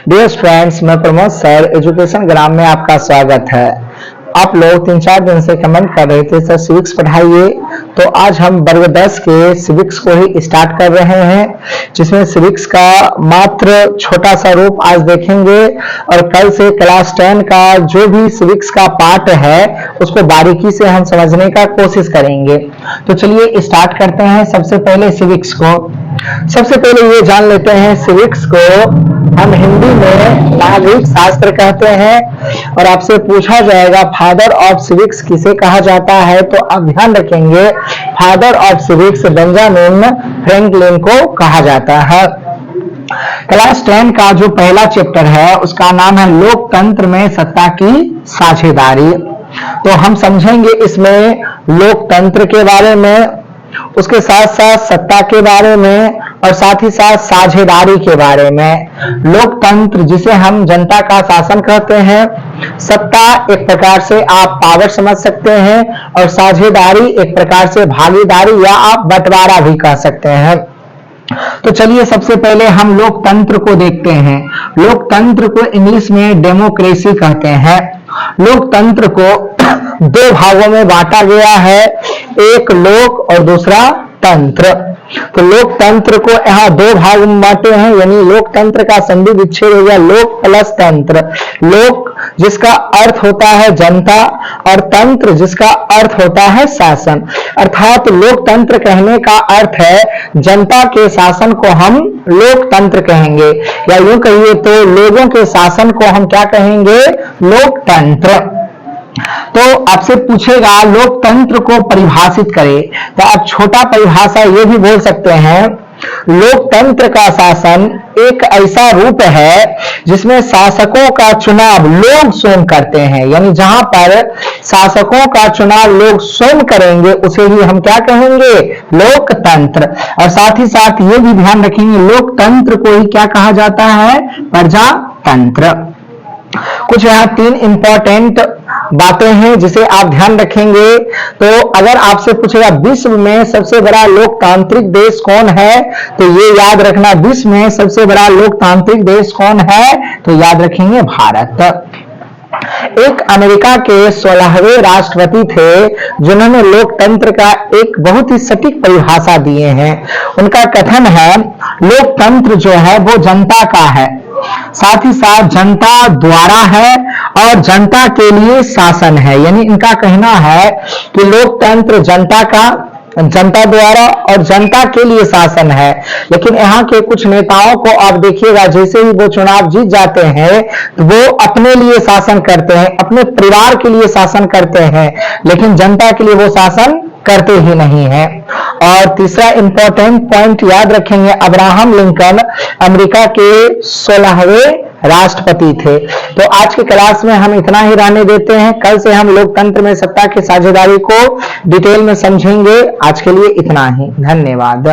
Dear students, मैं Pramod sir education ग्राम में आपका स्वागत है। आप लोग 3-4 दिन से कमेंट कर रहे थे सर सिविक्स पढ़ाइए, तो आज हम वर्ग 10 के सिविक्स को ही स्टार्ट कर रहे हैं, जिसमें सिविक्स का मात्र छोटा सा रूप आज देखेंगे और कल से क्लास 10 का जो भी सिविक्स का पार्ट है उसको बारीकी से हम समझने का कोशिश करेंगे। तो चलिए स्टार्ट करते हैं। सबसे पहले सिविक्स को, सबसे पहले ये जान लेते हैं सिविक्स को हम हिंदी में नागरिक शास्त्र कहते हैं। और आपसे पूछा जाएगा फादर ऑफ सिविक्स किसे कहा जाता है, तो आप ध्यान रखेंगे father of civics Benjamin Franklin को कहा जाता है। क्लास 10 का जो पहला चैप्टर है उसका नाम है लोकतंत्र में सत्ता की साझेदारी। तो हम समझेंगे इसमें लोकतंत्र के बारे में, उसके साथ साथ सत्ता के बारे में और साथ ही साथ साझेदारी के बारे में। लोकतंत्र जिसे हम जनता का शासन कहते हैं, सत्ता एक प्रकार से आप पावर समझ सकते हैं और साझेदारी एक प्रकार से भागीदारी या आप बंटवारा भी कह सकते हैं। तो चलिए सबसे पहले हम लोकतंत्र को देखते हैं। लोकतंत्र को इंग्लिश में डेमोक्रेसी कहते हैं। लोकतंत्र को दो भागों में बांटा गया है, एक लोक और दूसरा तंत्र। तो लोकतंत्र को यहाँ दो भाग में बांटे हैं, यानी लोकतंत्र का संधि विच्छेद हो गया लोक प्लस तंत्र। लोक जिसका अर्थ होता है जनता और तंत्र जिसका अर्थ होता है शासन। अर्थात लोकतंत्र कहने का अर्थ है जनता के शासन को हम लोकतंत्र कहेंगे, या यूं कहिए तो लोगों के शासन को हम क्या कहेंगे, लोकतंत्र। तो आपसे पूछेगा लोकतंत्र को परिभाषित करें, तो आप छोटा परिभाषा ये भी बोल सकते हैं, लोकतंत्र का शासन एक ऐसा रूप है जिसमें शासकों का चुनाव लोग स्वयं करते हैं, यानी जहां पर शासकों का चुनाव लोग स्वयं करेंगे उसे ही हम क्या कहेंगे, लोकतंत्र। और साथ ही साथ ये भी ध्यान रखेंगे लोकतंत्र को ही क्या कहा जाता है, प्रजातंत्र। कुछ यहाँ 3 इंपॉर्टेंट बातें हैं जिसे आप ध्यान रखेंगे। तो अगर आपसे पूछेगा विश्व में सबसे बड़ा लोकतांत्रिक देश कौन है, तो ये याद रखना, विश्व में सबसे बड़ा लोकतांत्रिक देश कौन है, तो याद रखेंगे भारत। एक अमेरिका के 16वें राष्ट्रपति थे जिन्होंने लोकतंत्र का एक बहुत ही सटीक परिभाषा दिए हैं। उनका कथन है लोकतंत्र जो है वो जनता का है, साथ ही साथ जनता द्वारा है और जनता के लिए शासन है। यानी इनका कहना है कि लोकतंत्र जनता का, जनता द्वारा और जनता के लिए शासन है। लेकिन यहाँ के कुछ नेताओं को आप देखिएगा, जैसे ही वो चुनाव जीत जाते हैं तो वो अपने लिए शासन करते हैं, अपने परिवार के लिए शासन करते हैं, लेकिन जनता के लिए वो शासन करते ही नहीं है। और तीसरा इंपॉर्टेंट पॉइंट याद रखेंगे, अब्राहम लिंकन अमेरिका के 16वें राष्ट्रपति थे। तो आज की क्लास में हम इतना ही रहने देते हैं, कल से हम लोकतंत्र में सत्ता की साझेदारी को डिटेल में समझेंगे। आज के लिए इतना ही, धन्यवाद।